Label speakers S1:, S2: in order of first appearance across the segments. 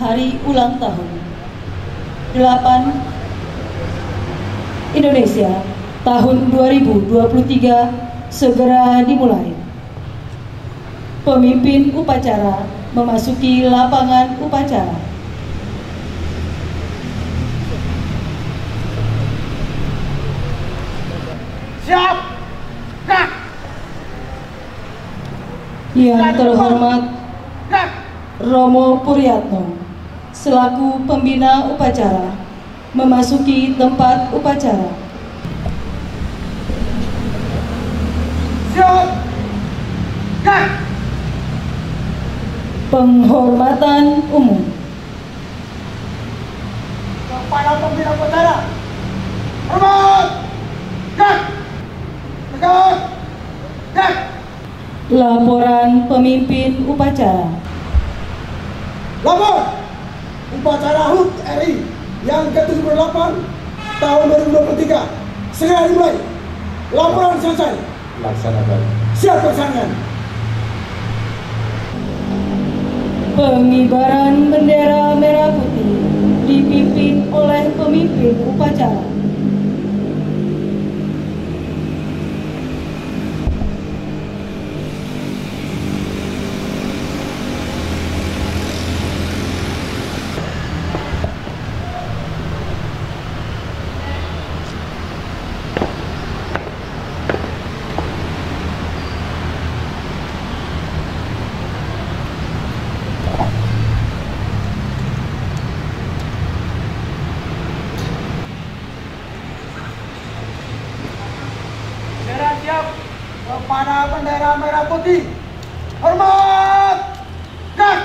S1: hari ulang tahun. 8. Indonesia tahun 2023 segera dimulai. Pemimpin upacara memasuki lapangan upacara.
S2: Siap. Gerak.
S1: Yang terhormat Romo Puryatno selaku pembina upacara memasuki tempat upacara.
S2: Siap. Gerak.
S1: Penghormatan umum.
S2: Kepada pembina upacara. Hormat. Gerak. Tegak. Gerak.
S1: Laporan pemimpin upacara.
S2: Lapor upacara HUT RI yang ke-78 tahun 2023 segera dimulai. Laporan selesai.
S3: Laksanakan.
S2: Siap laksanakan.
S1: Pengibaran bendera merah putih dipimpin oleh pemimpin upacara.
S2: Bendera siap kepada bendera merah putih. Hormat. Gerak.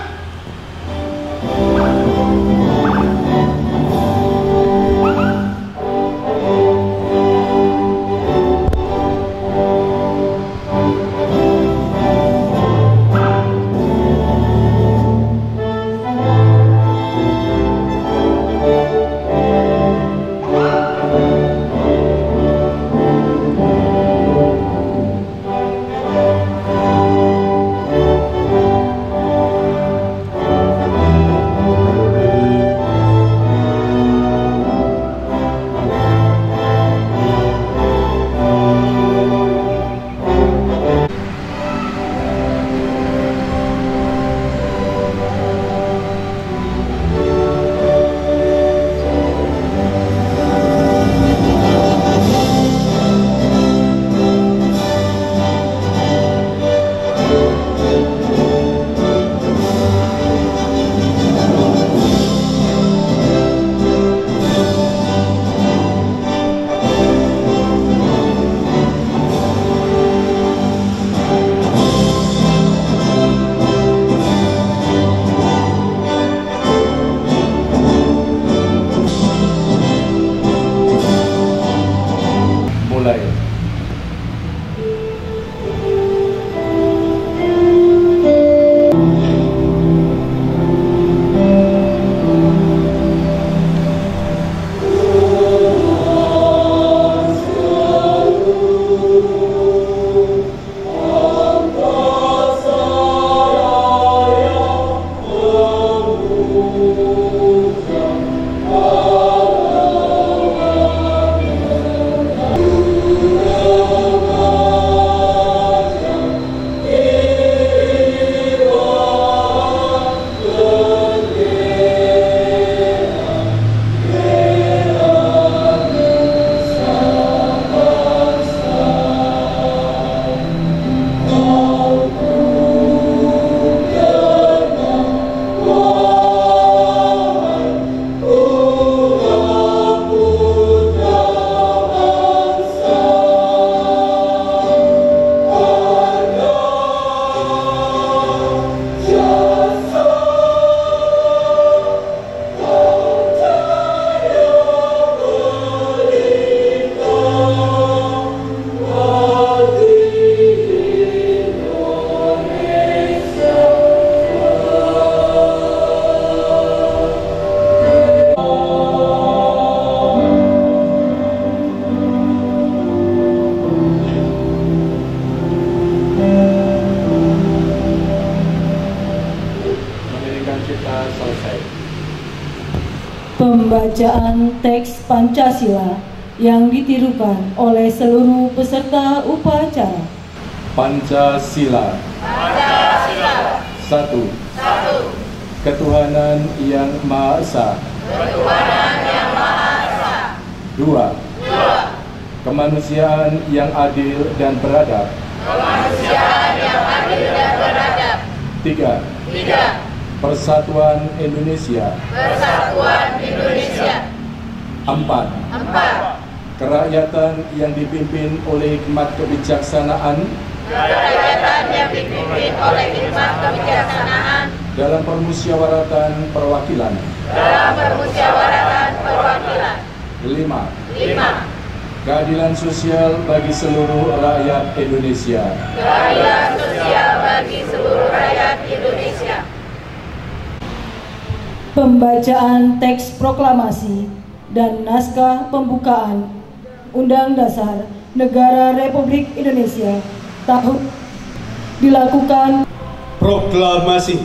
S3: Mulai. Mendirikan cipta selesai.
S1: Pembacaan teks Pancasila yang ditirukan oleh seluruh peserta upacara.
S3: Pancasila.
S4: Pancasila.
S3: 1. Ketuhanan yang Maha Esa.
S4: Ketuhanan yang Maha Esa.
S3: 2. Kemanusiaan yang adil dan beradab.
S4: Kemanusiaan yang adil dan beradab.
S3: 3. Persatuan Indonesia.
S4: Persatuan Indonesia.
S3: 4.
S4: 4.
S3: Kerakyatan yang dipimpin oleh hikmat kebijaksanaan
S4: Kerakyatan yang dipimpin oleh hikmat kebijaksanaan
S3: dalam permusyawaratan perwakilan.
S4: dalam permusyawaratan perwakilan.
S3: 5. Keadilan sosial bagi seluruh rakyat Indonesia.
S4: Keadilan sosial bagi seluruh rakyat Indonesia.
S1: Pembacaan teks proklamasi dan naskah pembukaan Undang Dasar Negara Republik Indonesia tahun dilakukan.
S5: Proklamasi.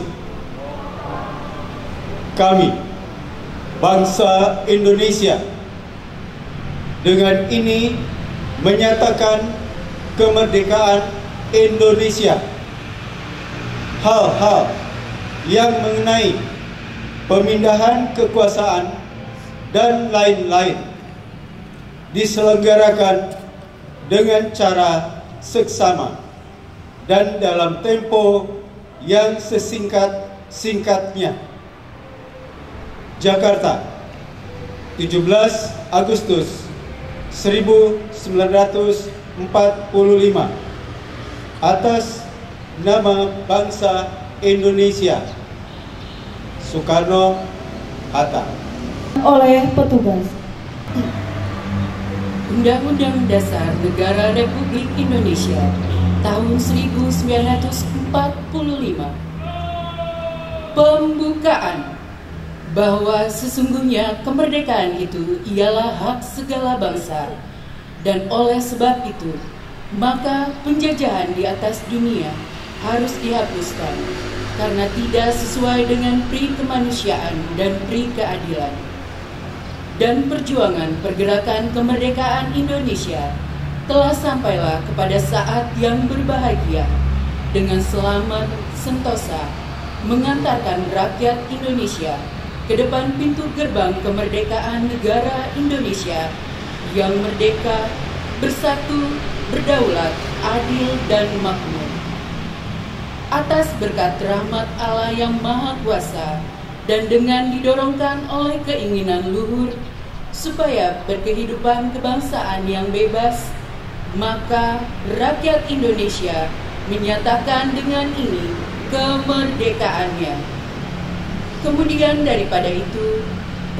S5: Kami, bangsa Indonesia, dengan ini menyatakan kemerdekaan Indonesia. Hal-hal yang mengenai pemindahan kekuasaan dan lain-lain diselenggarakan dengan cara seksama dan dalam tempo yang sesingkat-singkatnya. Jakarta, 17 Agustus 1945. Atas nama bangsa Indonesia. Soekarno-Hatta.
S1: Oleh petugas.
S6: Undang-Undang Dasar Negara Republik Indonesia tahun 1945. Pembukaan. Bahwa sesungguhnya kemerdekaan itu ialah hak segala bangsa, dan oleh sebab itu maka penjajahan di atas dunia harus dihapuskan karena tidak sesuai dengan pri kemanusiaan dan pri keadilan. Dan perjuangan pergerakan kemerdekaan Indonesia telah sampailah kepada saat yang berbahagia dengan selamat sentosa mengantarkan rakyat Indonesia ke depan pintu gerbang kemerdekaan negara Indonesia yang merdeka, bersatu, berdaulat, adil, dan makmur. Atas berkat rahmat Allah yang Maha Kuasa dan dengan didorongkan oleh keinginan luhur supaya berkehidupan kebangsaan yang bebas, maka rakyat Indonesia menyatakan dengan ini kemerdekaannya. Kemudian daripada itu,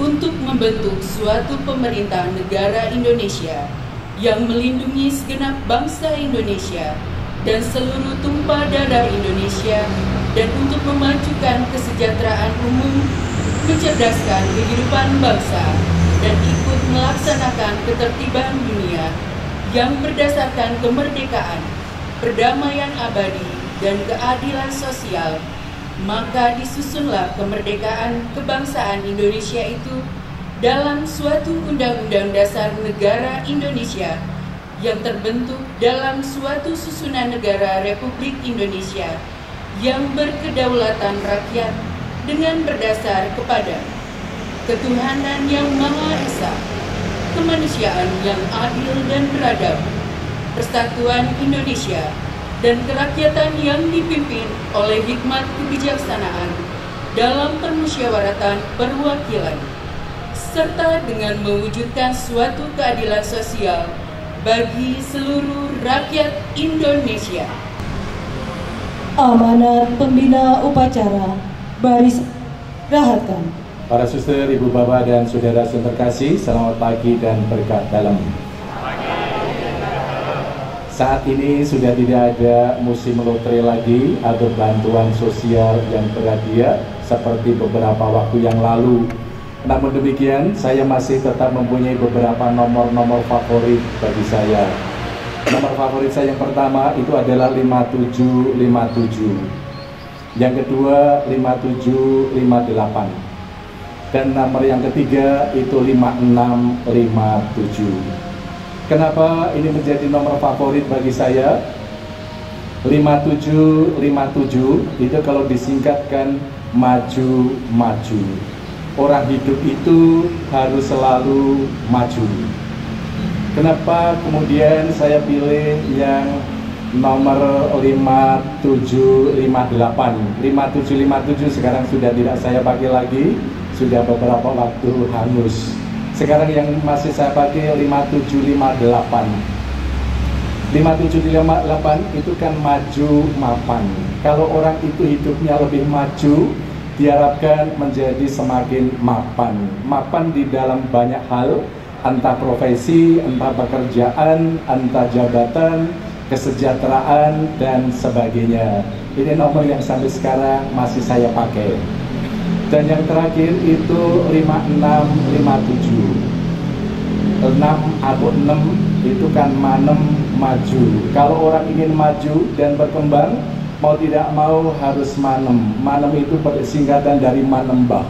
S6: untuk membentuk suatu pemerintah negara Indonesia yang melindungi segenap bangsa Indonesia dan seluruh tumpah darah Indonesia, dan untuk memajukan kesejahteraan umum, mencerdaskan kehidupan bangsa, dan ikut melaksanakan ketertiban dunia yang berdasarkan kemerdekaan, perdamaian abadi, dan keadilan sosial, maka disusunlah kemerdekaan kebangsaan Indonesia itu dalam suatu Undang-Undang Dasar Negara Indonesia yang terbentuk dalam suatu susunan negara Republik Indonesia yang berkedaulatan rakyat dengan berdasar kepada ketuhanan yang Maha Esa, kemanusiaan yang adil dan beradab, persatuan Indonesia, dan kerakyatan yang dipimpin oleh hikmat kebijaksanaan dalam permusyawaratan perwakilan, serta dengan mewujudkan suatu keadilan sosial bagi seluruh rakyat Indonesia.
S1: Amanat pembina upacara baris rahatkan.
S3: Para suster, ibu, bapak, dan saudara yang terkasih, selamat pagi dan berkat dalam. Saat ini sudah tidak ada musim lotre lagi atau bantuan sosial yang berhadiah seperti beberapa waktu yang lalu. Namun demikian, saya masih tetap mempunyai beberapa nomor-nomor favorit bagi saya. Nomor favorit saya yang pertama itu adalah 5757. Yang kedua 5758. Dan nomor yang ketiga itu 5657. Kenapa ini menjadi nomor favorit bagi saya? 5757 itu kalau disingkatkan maju-maju. Orang hidup itu harus selalu maju. Kenapa kemudian saya pilih yang nomor 5758? 5757 sekarang sudah tidak saya pakai lagi, sudah beberapa waktu hangus. Sekarang yang masih saya pakai 5758. 5758 itu kan maju mapan. Kalau orang itu hidupnya lebih maju, diharapkan menjadi semakin mapan. Mapan di dalam banyak hal, entah profesi, entah pekerjaan, entah jabatan, kesejahteraan, dan sebagainya. Ini nomor yang sampai sekarang masih saya pakai. Dan yang terakhir itu 5657. 6 atau 6 itu kan manem maju. Kalau orang ingin maju dan berkembang, mau tidak mau harus manem. Manem itu bersingkatan dari manembah.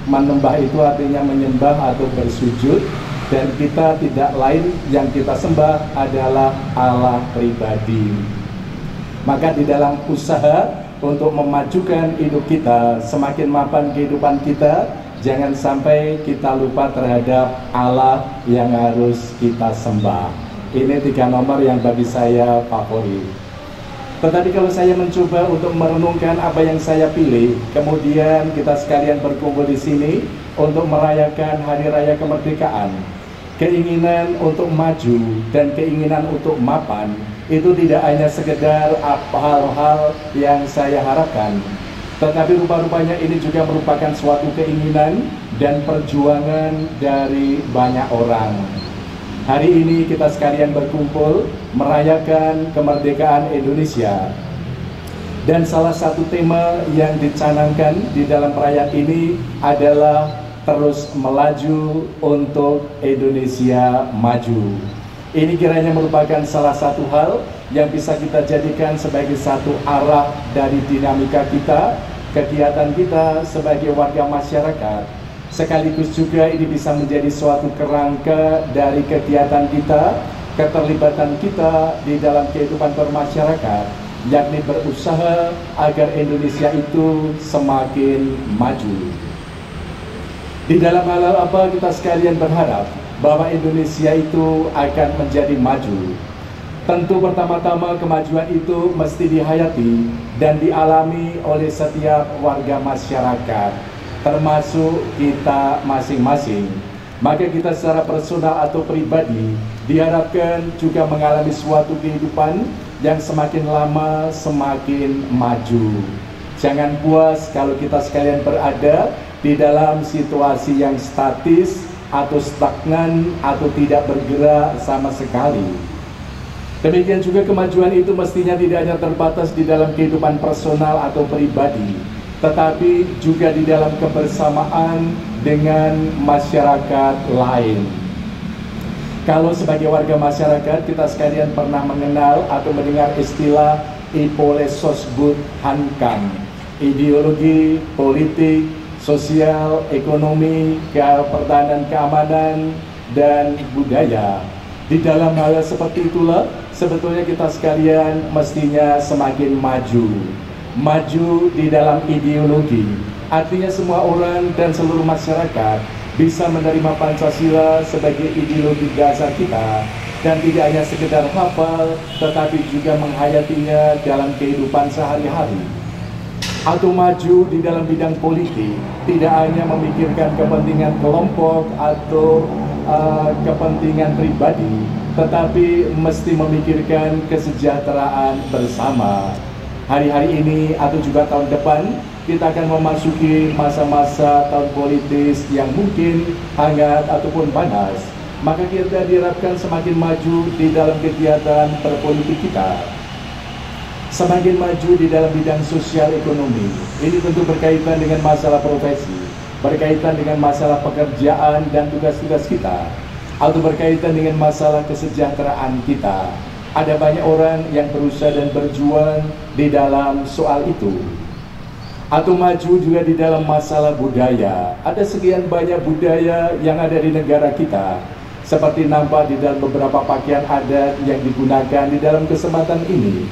S3: Manembah itu artinya menyembah atau bersujud. Dan kita tidak lain yang kita sembah adalah Allah pribadi. Maka di dalam usaha untuk memajukan hidup kita, semakin mapan kehidupan kita, jangan sampai kita lupa terhadap Allah yang harus kita sembah. Ini 3 nomor yang bagi saya favorit. Tetapi kalau saya mencoba untuk merenungkan apa yang saya pilih, kemudian kita sekalian berkumpul di sini untuk merayakan Hari Raya Kemerdekaan, keinginan untuk maju dan keinginan untuk mapan itu tidak hanya sekedar hal-hal yang saya harapkan, tetapi rupa-rupanya ini juga merupakan suatu keinginan dan perjuangan dari banyak orang. Hari ini kita sekalian berkumpul merayakan kemerdekaan Indonesia. Dan salah satu tema yang dicanangkan di dalam perayaan ini adalah terus melaju untuk Indonesia maju. Ini kiranya merupakan salah satu hal yang bisa kita jadikan sebagai satu arah dari dinamika kita, kegiatan kita sebagai warga masyarakat. Sekaligus juga ini bisa menjadi suatu kerangka dari kegiatan kita, keterlibatan kita di dalam kehidupan bermasyarakat, yakni berusaha agar Indonesia itu semakin maju. Di dalam hal apa kita sekalian berharap bahwa Indonesia itu akan menjadi maju. Tentu pertama-tama kemajuan itu mesti dihayati dan dialami oleh setiap warga masyarakat, termasuk kita masing-masing. Maka kita secara personal atau pribadi diharapkan juga mengalami suatu kehidupan yang semakin lama semakin maju. Jangan puas kalau kita sekalian berada di dalam situasi yang statis atau stagnan atau tidak bergerak sama sekali. Demikian juga kemajuan itu mestinya tidak hanya terbatas di dalam kehidupan personal atau pribadi, tetapi juga di dalam kebersamaan dengan masyarakat lain. Kalau sebagai warga masyarakat kita sekalian pernah mengenal atau mendengar istilah Ipolesosbud Hankam, ideologi, politik, sosial, ekonomi, pertahanan, keamanan, dan budaya. Di dalam hal seperti itulah sebetulnya kita sekalian mestinya semakin maju. Maju di dalam ideologi, artinya semua orang dan seluruh masyarakat bisa menerima Pancasila sebagai ideologi dasar kita dan tidak hanya sekedar hafal, tetapi juga menghayatinya dalam kehidupan sehari-hari. Atau maju di dalam bidang politik, tidak hanya memikirkan kepentingan kelompok atau kepentingan pribadi, tetapi mesti memikirkan kesejahteraan bersama. Hari-hari ini atau juga tahun depan kita akan memasuki masa-masa tahun politis yang mungkin hangat ataupun panas. Maka kita diharapkan semakin maju di dalam kegiatan berpolitik kita, semakin maju di dalam bidang sosial ekonomi. Ini tentu berkaitan dengan masalah profesi, berkaitan dengan masalah pekerjaan dan tugas-tugas kita, atau berkaitan dengan masalah kesejahteraan kita. Ada banyak orang yang berusaha dan berjuang di dalam soal itu. Atau maju juga di dalam masalah budaya. Ada sekian banyak budaya yang ada di negara kita, seperti nampak di dalam beberapa pakaian adat yang digunakan di dalam kesempatan ini.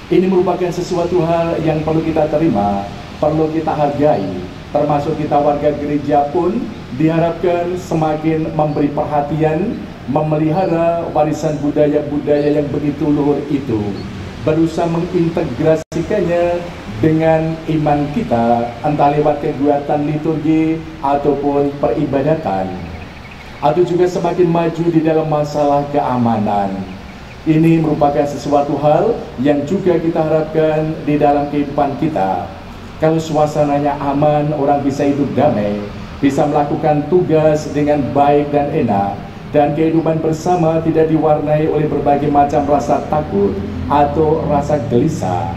S3: Ini merupakan sesuatu hal yang perlu kita terima, perlu kita hargai. Termasuk kita warga gereja pun diharapkan semakin memberi perhatian, memelihara warisan budaya-budaya yang begitu luhur itu, berusaha mengintegrasikannya dengan iman kita, entah lewat kegiatan liturgi ataupun peribadatan, atau juga semakin maju di dalam masalah keamanan. Ini merupakan sesuatu hal yang juga kita harapkan di dalam kehidupan kita. Kalau suasananya aman, orang bisa hidup damai, bisa melakukan tugas dengan baik dan enak, dan kehidupan bersama tidak diwarnai oleh berbagai macam rasa takut atau rasa gelisah.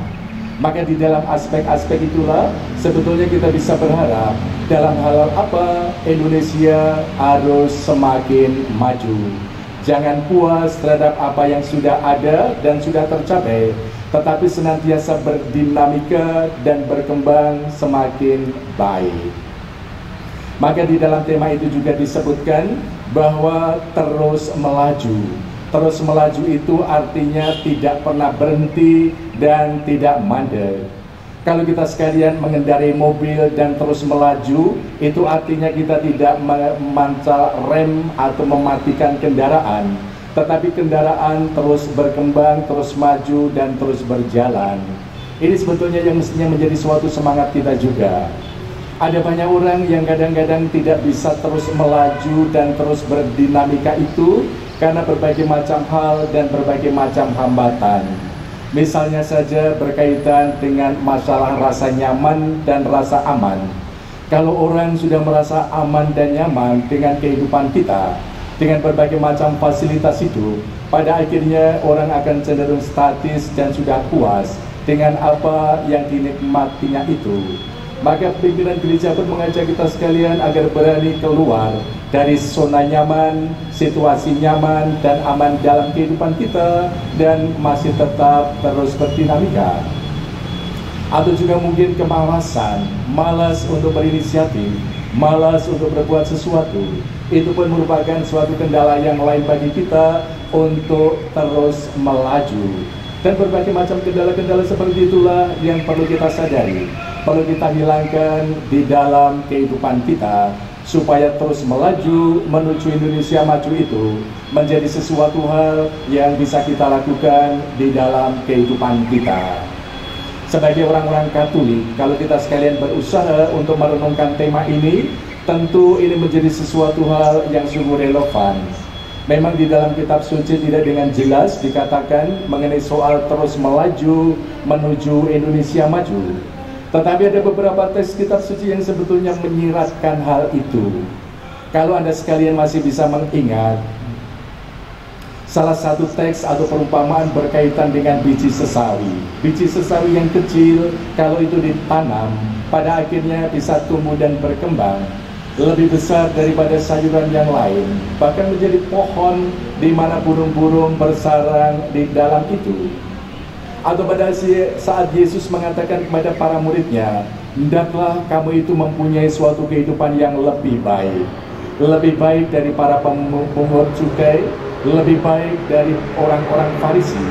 S3: Maka di dalam aspek-aspek itulah sebetulnya kita bisa berharap dalam hal apa Indonesia harus semakin maju. Jangan puas terhadap apa yang sudah ada dan sudah tercapai, tetapi senantiasa berdinamika dan berkembang semakin baik. Maka di dalam tema itu juga disebutkan bahwa terus melaju. Terus melaju itu artinya tidak pernah berhenti dan tidak mandek. Kalau kita sekalian mengendarai mobil dan terus melaju, itu artinya kita tidak memancal rem atau mematikan kendaraan, tetapi kendaraan terus berkembang, terus maju, dan terus berjalan. Ini sebetulnya yang mestinya menjadi suatu semangat kita juga. Ada banyak orang yang kadang-kadang tidak bisa terus melaju dan terus berdinamika itu karena berbagai macam hal dan berbagai macam hambatan. Misalnya saja berkaitan dengan masalah rasa nyaman dan rasa aman. Kalau orang sudah merasa aman dan nyaman dengan kehidupan kita, dengan berbagai macam fasilitas itu, pada akhirnya orang akan cenderung statis dan sudah puas dengan apa yang dinikmatinya itu. Maka pimpinan gereja pun mengajak kita sekalian agar berani keluar dari zona nyaman, situasi nyaman dan aman dalam kehidupan kita, dan masih tetap terus berdinamika. Atau juga mungkin kemalasan, malas untuk berinisiatif, malas untuk berbuat sesuatu. Itu pun merupakan suatu kendala yang lain bagi kita untuk terus melaju. Dan berbagai macam kendala-kendala seperti itulah yang perlu kita sadari, perlu kita hilangkan di dalam kehidupan kita, supaya terus melaju menuju Indonesia maju itu menjadi sesuatu hal yang bisa kita lakukan di dalam kehidupan kita. Sebagai orang-orang Katolik, kalau kita sekalian berusaha untuk merenungkan tema ini, tentu ini menjadi sesuatu hal yang sungguh relevan. Memang di dalam kitab suci tidak dengan jelas dikatakan mengenai soal terus melaju menuju Indonesia maju. Tetapi ada beberapa teks kitab suci yang sebetulnya menyiratkan hal itu. Kalau Anda sekalian masih bisa mengingat, salah satu teks atau perumpamaan berkaitan dengan biji sesawi. Biji sesawi yang kecil, kalau itu ditanam, pada akhirnya bisa tumbuh dan berkembang lebih besar daripada sayuran yang lain, bahkan menjadi pohon di mana burung-burung bersarang di dalam itu. Atau pada saat Yesus mengatakan kepada para muridnya, hendaklah kamu itu mempunyai suatu kehidupan yang lebih baik dari para pemungut cukai, lebih baik dari orang-orang Farisi.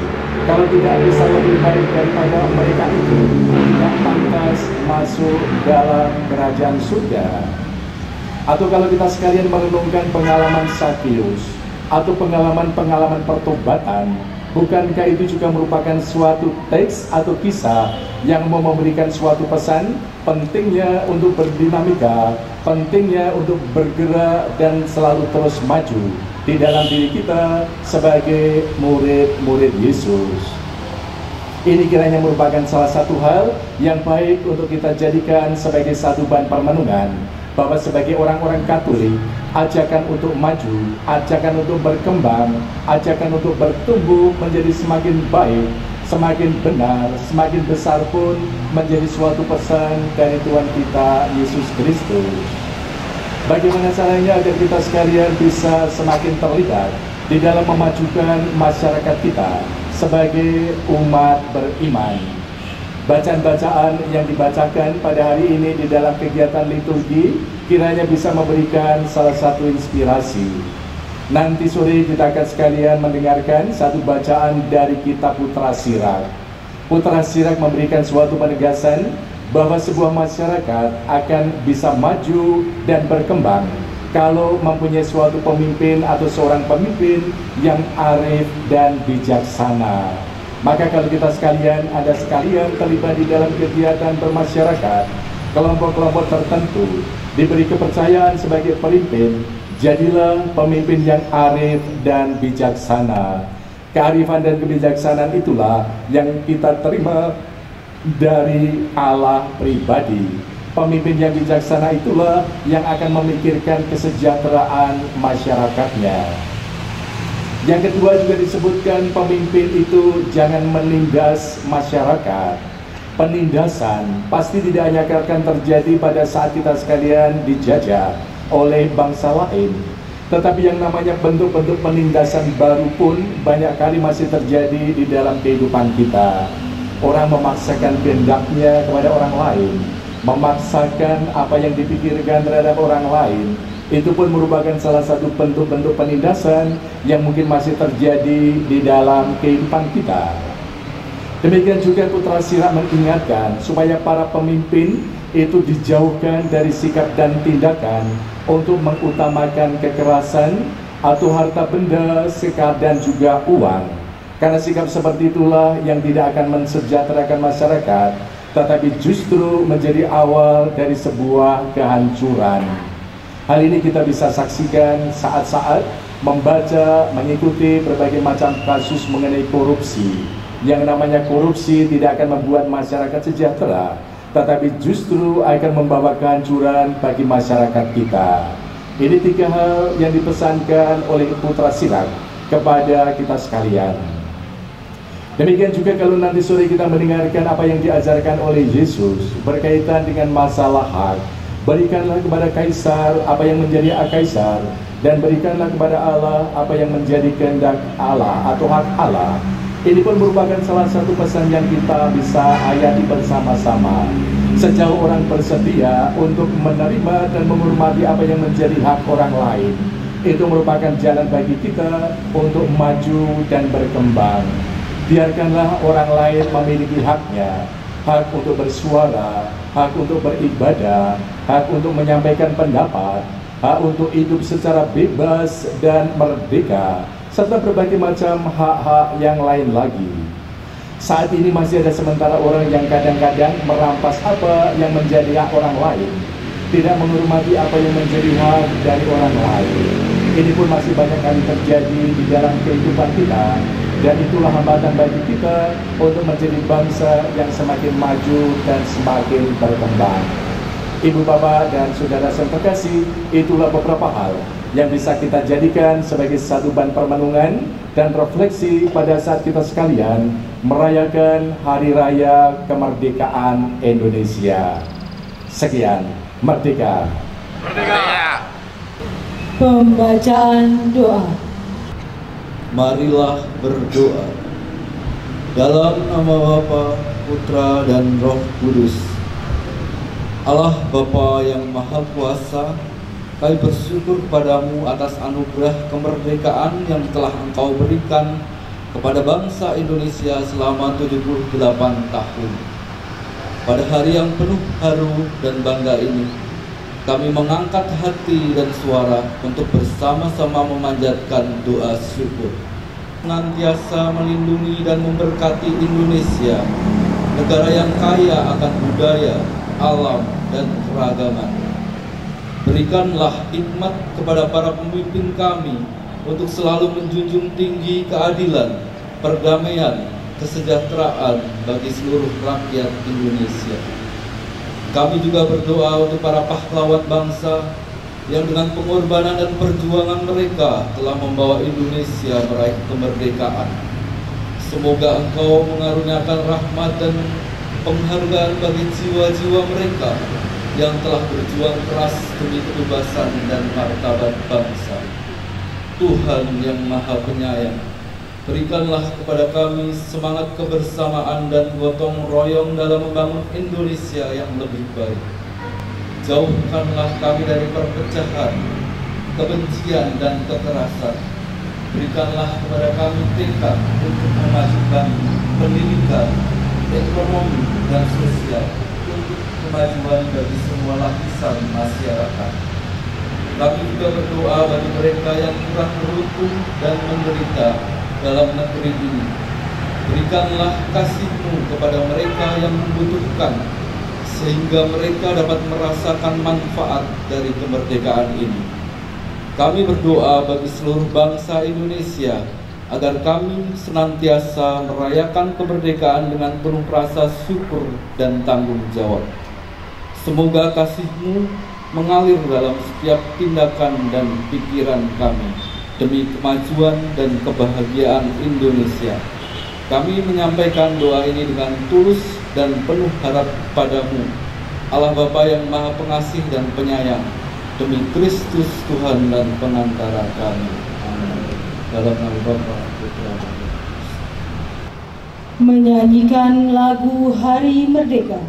S3: Kalau tidak bisa lebih baik daripada mereka itu, tidak pantas masuk dalam kerajaan surga. Atau kalau kita sekalian merenungkan pengalaman Sakeus atau pengalaman-pengalaman pertobatan, bukankah itu juga merupakan suatu teks atau kisah yang mau memberikan suatu pesan pentingnya untuk berdinamika, pentingnya untuk bergerak dan selalu terus maju di dalam diri kita sebagai murid-murid Yesus. Ini kiranya merupakan salah satu hal yang baik untuk kita jadikan sebagai satu bahan permenungan, bahwa sebagai orang-orang Katolik, ajakan untuk maju, ajakan untuk berkembang, ajakan untuk bertumbuh menjadi semakin baik, semakin benar, semakin besar pun menjadi suatu pesan dari Tuhan kita Yesus Kristus. Bagaimana caranya agar kita sekalian bisa semakin terlibat di dalam memajukan masyarakat kita sebagai umat beriman? Bacaan-bacaan yang dibacakan pada hari ini di dalam kegiatan liturgi kiranya bisa memberikan salah satu inspirasi. Nanti sore kita akan sekalian mendengarkan satu bacaan dari kitab Putra Sirak. Putra Sirak memberikan suatu penegasan bahwa sebuah masyarakat akan bisa maju dan berkembang kalau mempunyai suatu pemimpin atau seorang pemimpin yang arif dan bijaksana. Maka kalau kita sekalian terlibat di dalam kegiatan bermasyarakat, kelompok-kelompok tertentu diberi kepercayaan sebagai pemimpin, jadilah pemimpin yang arif dan bijaksana. Kearifan dan kebijaksanaan itulah yang kita terima dari Allah pribadi. Pemimpin yang bijaksana itulah yang akan memikirkan kesejahteraan masyarakatnya. Yang kedua juga disebutkan pemimpin itu jangan menindas masyarakat. Penindasan pasti tidak hanya akan terjadi pada saat kita sekalian dijajah oleh bangsa lain, tetapi yang namanya bentuk-bentuk penindasan baru pun banyak kali masih terjadi di dalam kehidupan kita. Orang memaksakan kehendaknya kepada orang lain, memaksakan apa yang dipikirkan terhadap orang lain. Itu pun merupakan salah satu bentuk-bentuk penindasan yang mungkin masih terjadi di dalam kehidupan kita. Demikian juga Putra Sirak mengingatkan supaya para pemimpin itu dijauhkan dari sikap dan tindakan untuk mengutamakan kekerasan atau harta benda, dan juga uang. Karena sikap seperti itulah yang tidak akan mensejahterakan masyarakat, tetapi justru menjadi awal dari sebuah kehancuran. Hal ini kita bisa saksikan saat-saat membaca, mengikuti berbagai macam kasus mengenai korupsi. Yang namanya korupsi tidak akan membuat masyarakat sejahtera, tetapi justru akan membawa kehancuran bagi masyarakat kita. Ini 3 hal yang dipesankan oleh Putra Sirak kepada kita sekalian. Demikian juga kalau nanti sore kita mendengarkan apa yang diajarkan oleh Yesus berkaitan dengan masalah hak. Berikanlah kepada Kaisar apa yang menjadi hak Kaisar, dan berikanlah kepada Allah apa yang menjadi kehendak Allah atau hak Allah. Ini pun merupakan salah satu pesan yang kita bisa hayati bersama-sama. Sejauh orang bersedia untuk menerima dan menghormati apa yang menjadi hak orang lain, itu merupakan jalan bagi kita untuk maju dan berkembang. Biarkanlah orang lain memiliki haknya, hak untuk bersuara, hak untuk beribadah, hak untuk menyampaikan pendapat, hak untuk hidup secara bebas dan merdeka, serta berbagai macam hak-hak yang lain lagi. Saat ini masih ada sementara orang yang kadang-kadang merampas apa yang menjadi hak orang lain, tidak menghormati apa yang menjadi hak dari orang lain. Ini pun masih banyak kali terjadi di dalam kehidupan kita, dan itulah hambatan bagi kita untuk menjadi bangsa yang semakin maju dan semakin berkembang. Ibu, Bapak, dan saudara yang terkasih, itulah beberapa hal yang bisa kita jadikan sebagai satu bahan permenungan dan refleksi pada saat kita sekalian merayakan Hari Raya Kemerdekaan Indonesia. Sekian, merdeka.
S5: Merdeka.
S1: Pembacaan doa.
S5: Marilah berdoa. Dalam nama Bapa, Putra, dan Roh Kudus. Allah Bapa yang Maha Kuasa, kami bersyukur kepadamu atas anugerah kemerdekaan yang telah Engkau berikan kepada bangsa Indonesia selama 78 tahun. Pada hari yang penuh haru dan bangga ini, kami mengangkat hati dan suara untuk bersama-sama memanjatkan doa syukur. Senantiasa melindungi dan memberkati Indonesia, negara yang kaya akan budaya, alam, dan keragaman. Berikanlah hikmat kepada para pemimpin kami untuk selalu menjunjung tinggi keadilan, perdamaian, kesejahteraan bagi seluruh rakyat Indonesia. Kami juga berdoa untuk para pahlawan bangsa yang dengan pengorbanan dan perjuangan mereka telah membawa Indonesia meraih kemerdekaan. Semoga Engkau mengaruniakan rahmat dan penghargaan bagi jiwa-jiwa mereka yang telah berjuang keras demi kebebasan dan martabat bangsa. Tuhan yang Maha Penyayang, Berikanlah kepada kami semangat kebersamaan dan gotong royong dalam membangun Indonesia yang lebih baik. Jauhkanlah kami dari perpecahan, kebencian, dan kekerasan. Berikanlah kepada kami tekad untuk memajukan pendidikan, ekonomi, dan sosial untuk kemajuan bagi semua lapisan masyarakat. Kami juga berdoa bagi mereka yang kurang beruntung dan menderita dalam negeri ini. Berikanlah kasih-Mu kepada mereka yang membutuhkan, sehingga mereka dapat merasakan manfaat dari kemerdekaan ini. Kami berdoa bagi seluruh bangsa Indonesia agar kami senantiasa merayakan kemerdekaan dengan penuh rasa syukur dan tanggung jawab. Semoga kasih-Mu mengalir dalam setiap tindakan dan pikiran kami demi kemajuan dan kebahagiaan Indonesia. Kami menyampaikan doa ini dengan tulus dan penuh harap padamu, Allah Bapa yang Maha Pengasih dan Penyayang, demi Kristus Tuhan dan Pengantara kami. Amin. Dalam nama Bapa, Putra, dan Roh Kudus.
S1: Menyanyikan lagu Hari Merdeka.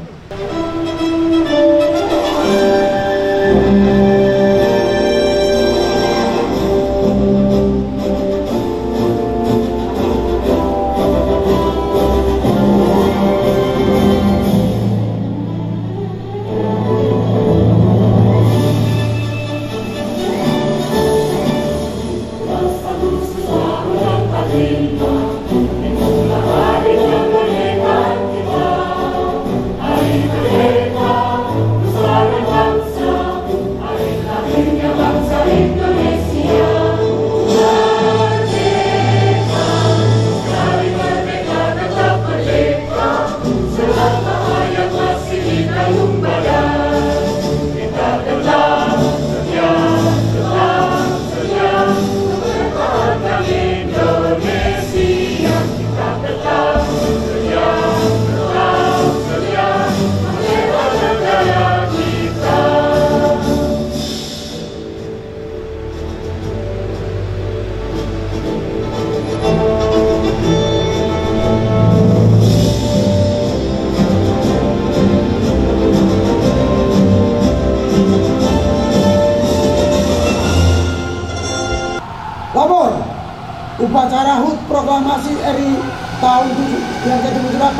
S2: Lapor, upacara HUT Proklamasi RI tahun yang ke-78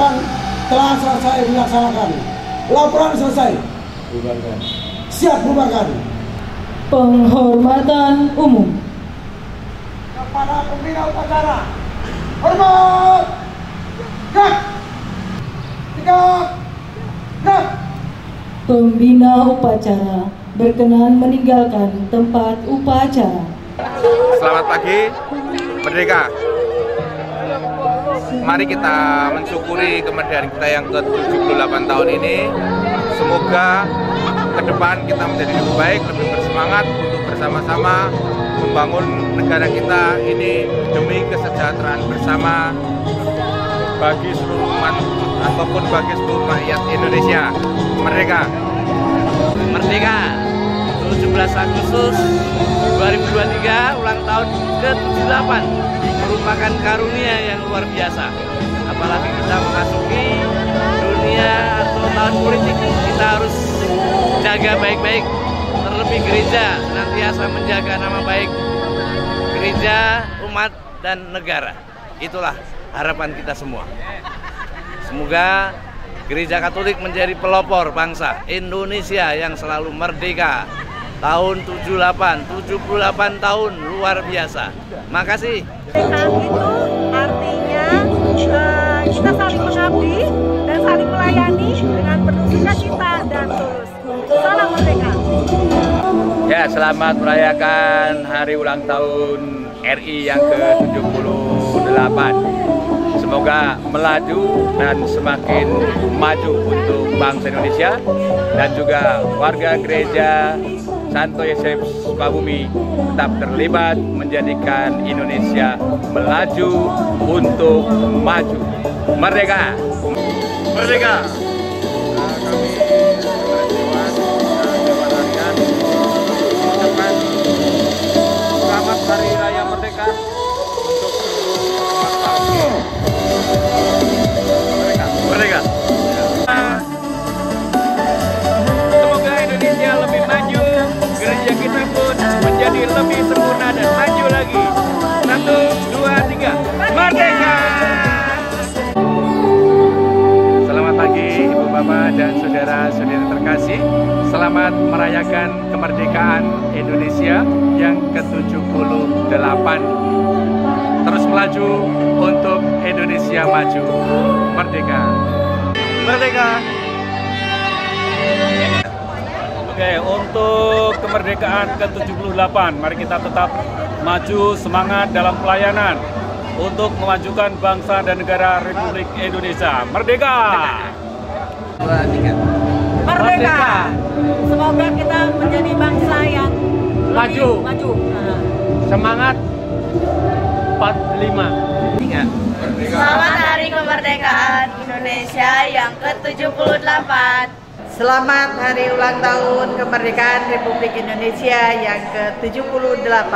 S2: telah selesai dilaksanakan. Laporan selesai.
S3: Bubarkan.
S2: Siap bubarkan.
S1: Penghormatan umum.
S2: Kepada pembina upacara, hormat. Gerak. Tegak. Gerak.
S1: Pembina upacara berkenan meninggalkan tempat upacara.
S7: Selamat pagi, Merdeka. Mari kita mensyukuri kemerdekaan kita yang ke-78 tahun ini. Semoga ke depan kita menjadi lebih baik, lebih bersemangat untuk bersama-sama membangun negara kita ini demi kesejahteraan bersama bagi seluruh umat ataupun bagi seluruh rakyat Indonesia. Merdeka.
S8: Merdeka. 17 Agustus 2023 ulang tahun ke-78 merupakan karunia yang luar biasa. Apalagi kita memasuki dunia atau tahun politik, kita harus jaga baik-baik. Terlebih gereja senantiasa menjaga nama baik gereja, umat, dan negara. Itulah harapan kita semua. Semoga Gereja Katolik menjadi pelopor bangsa Indonesia yang selalu merdeka. Tahun 78 tahun luar biasa. Makasih.
S9: Kemerdekaan itu artinya kita saling mengabdi dan saling melayani dengan penuh sukacita dan tulus. Salam merdeka.
S7: Ya, selamat merayakan hari ulang tahun RI yang ke-78. Semoga melaju dan semakin maju untuk bangsa Indonesia dan juga warga gereja Santo Yosef Sukabumi tetap terlibat menjadikan Indonesia melaju untuk maju. Merdeka! Merdeka! Kami Dewan Harian mengucapkan selamat Hari Raya Merdeka untuk seluruh
S3: ini. Selamat merayakan kemerdekaan Indonesia yang ke-78. Terus melaju untuk Indonesia maju. Merdeka. Merdeka.
S10: Oke, untuk kemerdekaan ke-78, mari kita tetap maju semangat dalam pelayanan untuk memajukan bangsa dan negara Republik Indonesia. Merdeka!
S9: Merdeka! Semoga kita menjadi bangsa yang
S10: maju.
S9: Semangat
S10: 45.
S8: Ingat.
S4: Selamat Hari Kemerdekaan Indonesia yang ke-78.
S11: Selamat Hari Ulang Tahun Kemerdekaan Republik Indonesia yang ke-78.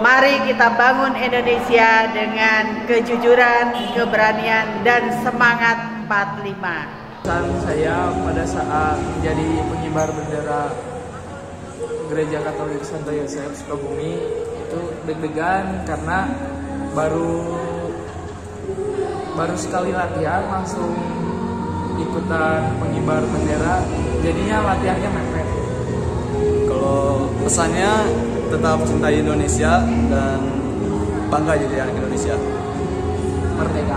S11: Mari kita bangun Indonesia dengan kejujuran, keberanian, dan semangat 45.
S12: Pesan saya pada saat menjadi pengibar bendera Gereja Katolik Santo Yosef Sukabumi itu deg-degan karena baru sekali latihan langsung ikutan pengibar bendera, jadinya latihannya mepet.
S13: Kalau pesannya tetap cintai Indonesia dan bangga jadi anak Indonesia.
S12: Merdeka.